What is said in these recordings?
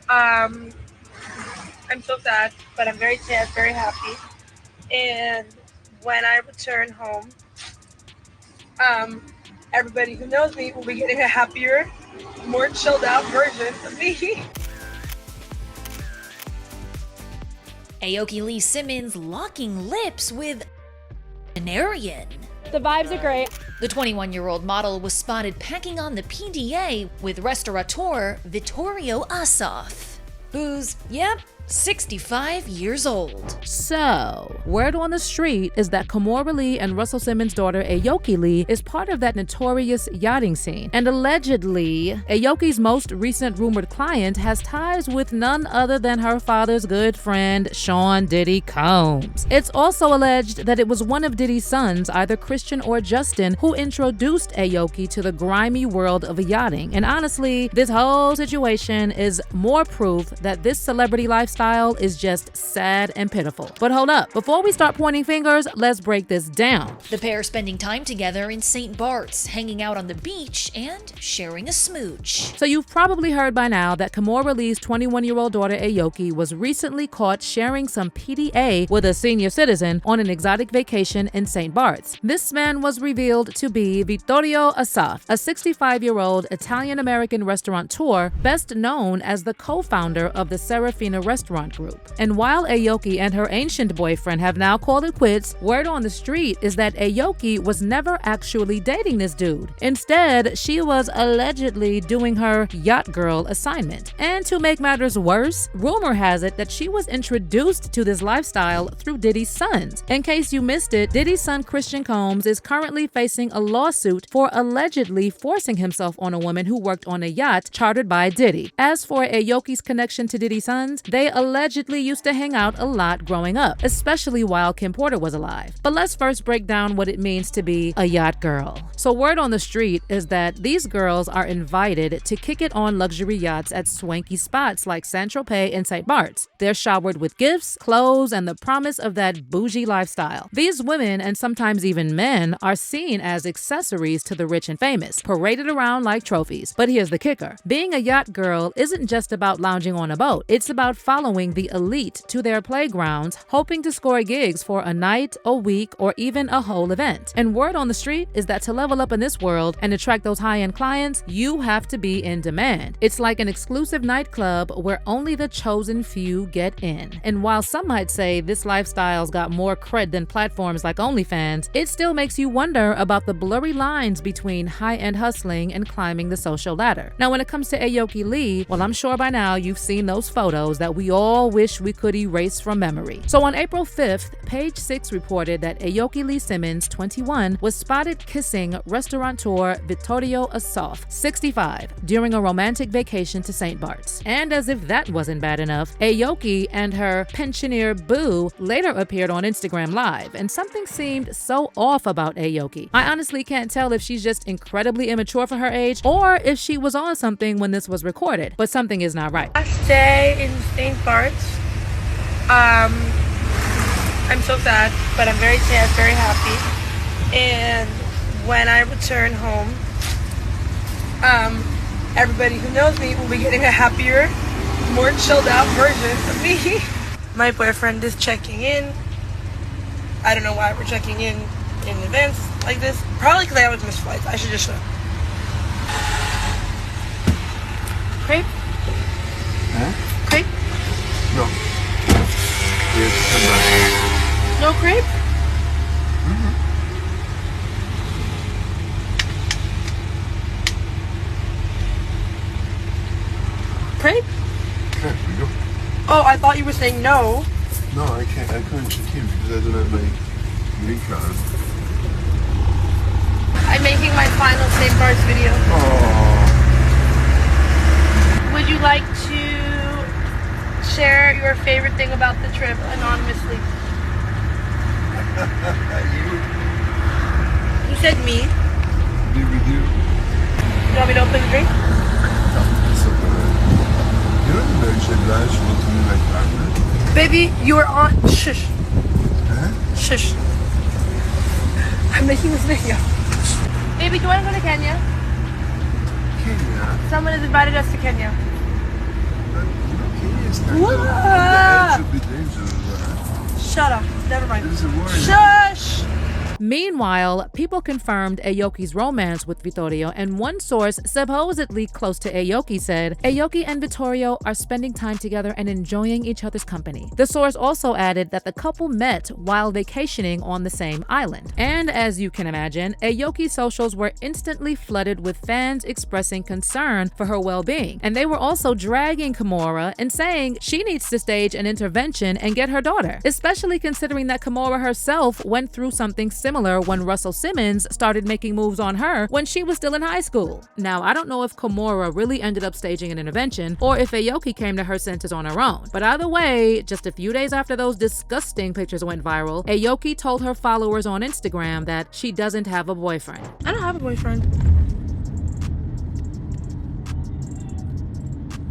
Um, I'm so sad, but I'm very sad, very happy. And when I return home, um, everybody who knows me will be getting a happier, more chilled out version of me. Aoki Lee Simmons locking lips with an Aryan. The vibes are great. The 21-year-old model was spotted packing on the PDA with restaurateur Vittorio Asaf, who's, yep, 65 years old. So, word on the street is that Kimora Lee and Russell Simmons' daughter Aoki Lee is part of that notorious yachting scene. And allegedly, Aoki's most recent rumored client has ties with none other than her father's good friend, Sean Diddy Combs. It's also alleged that it was one of Diddy's sons, either Christian or Justin, who introduced Aoki to the grimy world of yachting. And honestly, this whole situation is more proof that this celebrity lifestyle is just sad and pitiful. But hold up, before we start pointing fingers, let's break this down. The pair spending time together in St. Bart's, hanging out on the beach and sharing a smooch. So you've probably heard by now that Kimora Lee's 21-year-old daughter Aoki was recently caught sharing some PDA with a senior citizen on an exotic vacation in St. Bart's. This man was revealed to be Vittorio Asaf, a 65-year-old Italian-American restaurateur, best known as the co-founder of the Serafina Restaurant Group. And while Aoki and her ancient boyfriend have now called it quits, word on the street is that Aoki was never actually dating this dude. Instead, she was allegedly doing her yacht girl assignment. And to make matters worse, rumor has it that she was introduced to this lifestyle through Diddy's sons. In case you missed it, Diddy's son Christian Combs is currently facing a lawsuit for allegedly forcing himself on a woman who worked on a yacht chartered by Diddy. As for Aoki's connection to Diddy's sons, they allegedly used to hang out a lot growing up, especially while Kim Porter was alive. But let's first break down what it means to be a yacht girl. So word on the street is that these girls are invited to kick it on luxury yachts at swanky spots like Saint-Tropez and St. Bart's. They're showered with gifts, clothes, and the promise of that bougie lifestyle. These women, and sometimes even men, are seen as accessories to the rich and famous, paraded around like trophies. But here's the kicker. Being a yacht girl isn't just about lounging on a boat. It's about following the elite to their playgrounds, hoping to score gigs for a night, a week, or even a whole event. And word on the street is that to level up in this world and attract those high-end clients, you have to be in demand. It's like an exclusive nightclub where only the chosen few get in. And while some might say this lifestyle's got more cred than platforms like OnlyFans, it still makes you wonder about the blurry lines between high-end hustling and climbing the social ladder. Now, when it comes to Aoki Lee, well, I'm sure by now you've seen those photos that we all wish we could erase from memory. So on April 5th, Page 6 reported that Aoki Lee Simmons, 21, was spotted kissing restaurateur Vittorio Asaf, 65, during a romantic vacation to St. Bart's. And as if that wasn't bad enough, Aoki and her pensioner boo later appeared on Instagram Live, and something seemed so off about Aoki. I honestly can't tell if she's just incredibly immature for her age or if she was on something when this was recorded, but something is not right. Last day in St. Bart's. I'm so sad, but I'm very sad, very happy. And when I return home, everybody who knows me will be getting a happier, more chilled out version of me. My boyfriend is checking in. I don't know why we're checking in advance like this. Probably because I always miss flights. I should just know. Crepe? Huh? Crepe? No. Yes, No crepe? Crepe? Can't we go? Oh, I thought you were saying no. No, I can't. I couldn't check in because I don't have my green card. I'm making my final St. Bart's video. Oh. Would you like to share your favorite thing about the trip anonymously? You said me. DVD. You want me to open the drink? So you know the mention last you want to be like partner? Baby, you are on. Shush. Huh? Shush. I'm making this video. Baby, do you want to go to Kenya? Kenya. Someone has invited us to Kenya. You The edge would be dangerous, right? Shut up. Never mind. This is a warning. Shush! Meanwhile, people confirmed Aoki's romance with Vittorio, and one source supposedly close to Aoki said Aoki and Vittorio are spending time together and enjoying each other's company. The source also added that the couple met while vacationing on the same island. And as you can imagine, Aoki's socials were instantly flooded with fans expressing concern for her well-being. And they were also dragging Kimora and saying she needs to stage an intervention and get her daughter, especially considering that Kimora herself went through something similar when Russell Simmons started making moves on her when she was still in high school. Now, I don't know if Kimora really ended up staging an intervention or if Aoki came to her senses on her own. But either way, just a few days after those disgusting pictures went viral, Aoki told her followers on Instagram that she doesn't have a boyfriend. I don't have a boyfriend.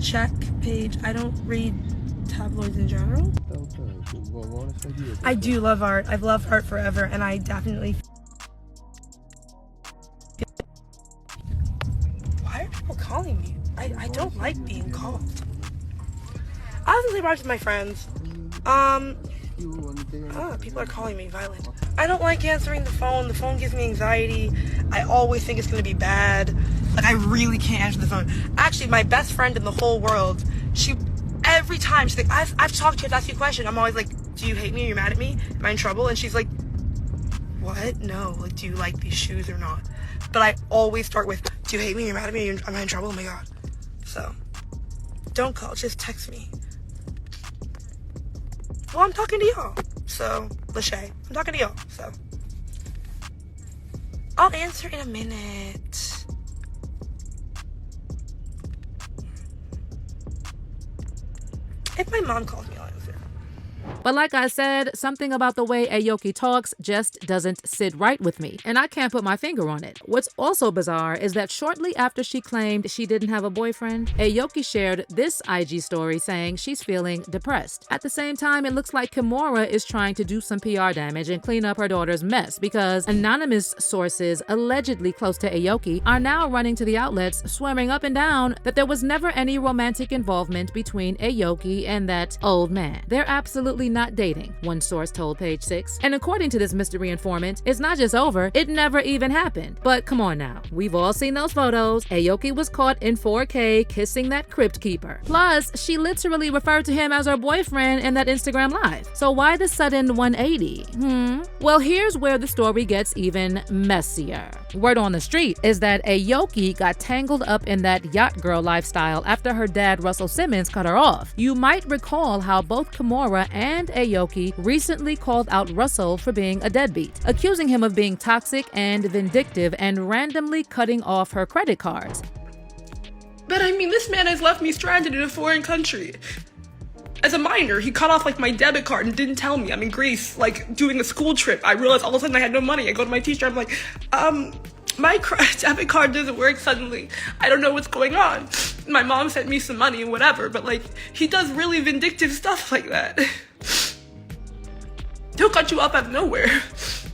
Check page. I don't read tabloids in general. I do love art. I've loved art forever, and I definitely... Why are people calling me? I don't like being called. I was in bars with my friends. People are calling me violent. I don't like answering the phone. The phone gives me anxiety. I always think it's gonna be bad. Like, I really can't answer the phone. Actually, my best friend in the whole world, every time she's like, I've talked to you to ask you a question. I'm always like, do you hate me? Are you mad at me? Am I in trouble? And she's like, what? No. Like, do you like these shoes or not? But I always start with, do you hate me? Are you mad at me? Am I in trouble? Oh my God. So, don't call. Just text me. Well, I'm talking to y'all. So, Lachey, I'm talking to y'all. So, I'll answer in a minute. If my mom calls me, I'll answer. But like I said, something about the way Aoki talks just doesn't sit right with me, and I can't put my finger on it. What's also bizarre is that shortly after she claimed she didn't have a boyfriend, Aoki shared this IG story saying she's feeling depressed. At the same time, it looks like Kimora is trying to do some PR damage and clean up her daughter's mess, because anonymous sources allegedly close to Aoki are now running to the outlets swearing up and down that there was never any romantic involvement between Aoki and that old man. They're absolutely not dating, one source told Page 6. And according to this mystery informant, it's not just over, it never even happened. But come on now, we've all seen those photos. Aoki was caught in 4K kissing that crypt keeper. Plus, she literally referred to him as her boyfriend in that Instagram live. So why the sudden 180? Well, here's where the story gets even messier. Word on the street is that Aoki got tangled up in that yacht girl lifestyle after her dad Russell Simmons cut her off. You might recall how both Kimora and Aoki recently called out Russell for being a deadbeat, accusing him of being toxic and vindictive and randomly cutting off her credit cards. But I mean, this man has left me stranded in a foreign country. As a minor, he cut off like my debit card and didn't tell me. I'm in Greece, like doing a school trip. I realized all of a sudden I had no money. I go to my teacher, I'm like, my debit card doesn't work suddenly. I don't know what's going on. My mom sent me some money and whatever, but like, he does really vindictive stuff like that. He'll cut you off out of nowhere.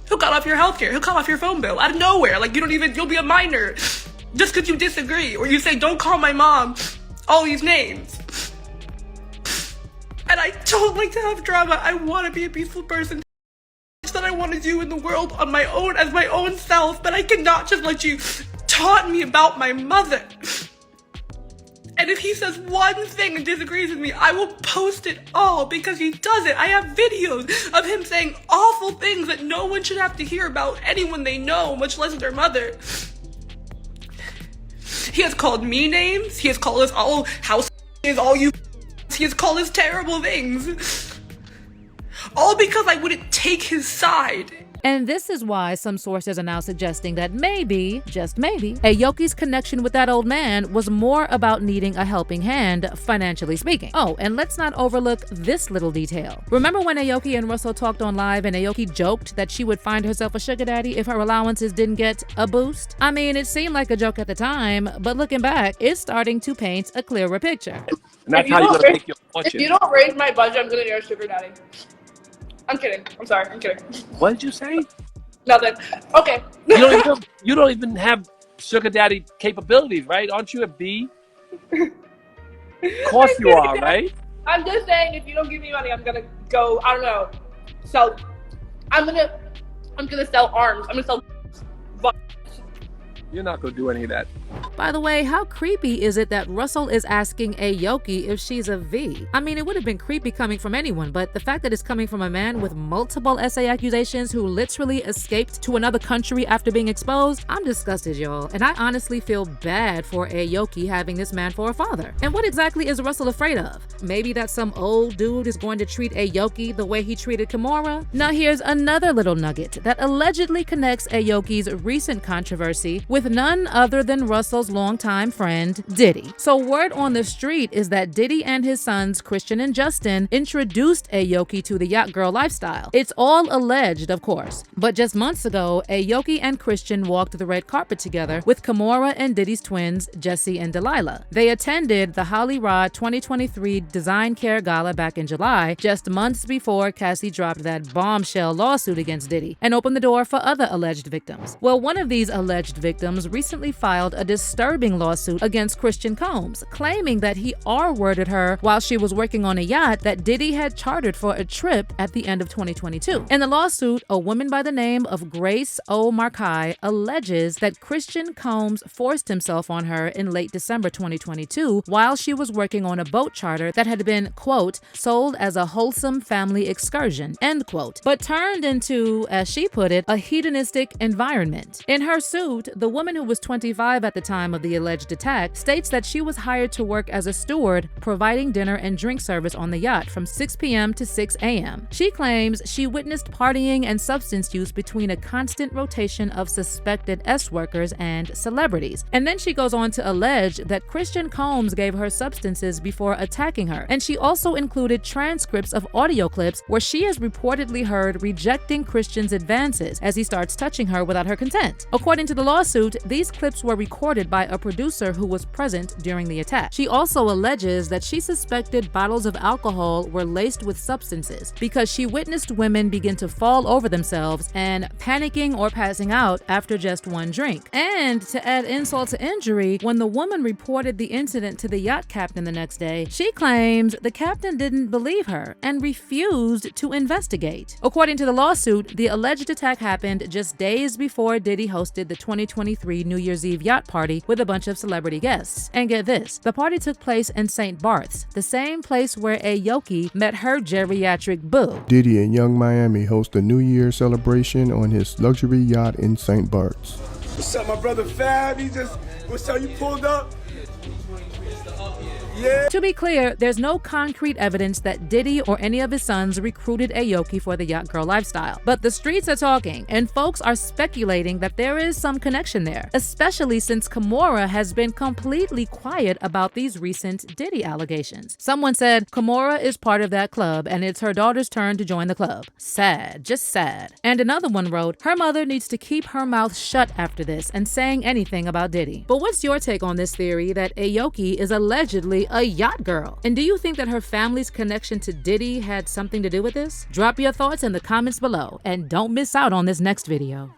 He'll cut off your healthcare. He'll cut off your phone bill out of nowhere. Like, you'll be a minor just because you disagree. Or you say, don't call my mom all these names. And I don't like to have drama. I want to be a peaceful person. That I want to do in the world on my own, as my own self, but I cannot just let you taunt me about my mother. And if he says one thing and disagrees with me, I will post it all because he does it. I have videos of him saying awful things that no one should have to hear about anyone they know, much less their mother. He has called me names. He has called us all house is all you. He has called us terrible things. All because I wouldn't take his side. And this is why some sources are now suggesting that maybe, just maybe, Aoki's connection with that old man was more about needing a helping hand, financially speaking. Oh, and let's not overlook this little detail. Remember when Aoki and Russell talked on live and Aoki joked that she would find herself a sugar daddy if her allowances didn't get a boost? I mean, it seemed like a joke at the time, but looking back, it's starting to paint a clearer picture. And that's how you're gonna make your fortune. If you don't raise my budget, I'm gonna get a sugar daddy. I'm kidding. I'm sorry. I'm kidding. What did you say? Nothing. Okay. You don't even have sugar daddy capabilities, right? Aren't you a B? Of course you are, right? I'm just saying, if you don't give me money, I'm gonna go. I don't know. So I'm gonna sell arms. I'm gonna sell. You're not gonna do any of that. By the way, how creepy is it that Russell is asking Aoki if she's a V? I mean, it would have been creepy coming from anyone, but the fact that it's coming from a man with multiple SA accusations who literally escaped to another country after being exposed, I'm disgusted, y'all. And I honestly feel bad for Aoki having this man for a father. And what exactly is Russell afraid of? Maybe that some old dude is going to treat Aoki the way he treated Kimora? Now here's another little nugget that allegedly connects Aoki's recent controversy with none other than Russell's longtime friend, Diddy. So word on the street is that Diddy and his sons, Christian and Justin, introduced Aoki to the yacht girl lifestyle. It's all alleged, of course. But just months ago, Aoki and Christian walked the red carpet together with Kimora and Diddy's twins, Jesse and Delilah. They attended the Holly Rod 2023 Design Care Gala back in July, just months before Cassie dropped that bombshell lawsuit against Diddy and opened the door for other alleged victims. Well, one of these alleged victims recently filed a disturbing lawsuit against Christian Combs, claiming that he R-worded her while she was working on a yacht that Diddy had chartered for a trip at the end of 2022. In the lawsuit, a woman by the name of Grace O. Markai alleges that Christian Combs forced himself on her in late December 2022 while she was working on a boat charter that had been, quote, sold as a wholesome family excursion, end quote, but turned into, as she put it, a hedonistic environment. In her suit, the woman, who was 25 at the time of the alleged attack, states that she was hired to work as a steward, providing dinner and drink service on the yacht from 6 p.m. to 6 a.m. She claims she witnessed partying and substance use between a constant rotation of suspected S-workers and celebrities. And then she goes on to allege that Christian Combs gave her substances before attacking her. And she also included transcripts of audio clips where she is reportedly heard rejecting Christian's advances as he starts touching her without her consent. According to the lawsuit, these clips were recorded by a producer who was present during the attack. She also alleges that she suspected bottles of alcohol were laced with substances because she witnessed women begin to fall over themselves and panicking or passing out after just one drink. And to add insult to injury, when the woman reported the incident to the yacht captain the next day, she claims the captain didn't believe her and refused to investigate. According to the lawsuit, the alleged attack happened just days before Diddy hosted the 2023 New Year's Eve yacht party with a bunch of celebrity guests. And get this, the party took place in St. Barth's, the same place where Aoki met her geriatric boo. Diddy in Young Miami host a New Year celebration on his luxury yacht in St. Barth's. What's up, my brother Fab? What's up, you pulled up? Yeah. To be clear, there's no concrete evidence that Diddy or any of his sons recruited Aoki for the yacht girl lifestyle. But the streets are talking, and folks are speculating that there is some connection there, especially since Kimora has been completely quiet about these recent Diddy allegations. Someone said Kimora is part of that club, and it's her daughter's turn to join the club. Sad, just sad. And another one wrote, her mother needs to keep her mouth shut after this and saying anything about Diddy. But what's your take on this theory that Aoki is allegedly a yacht girl? And do you think that her family's connection to Diddy had something to do with this? Drop your thoughts in the comments below, and don't miss out on this next video.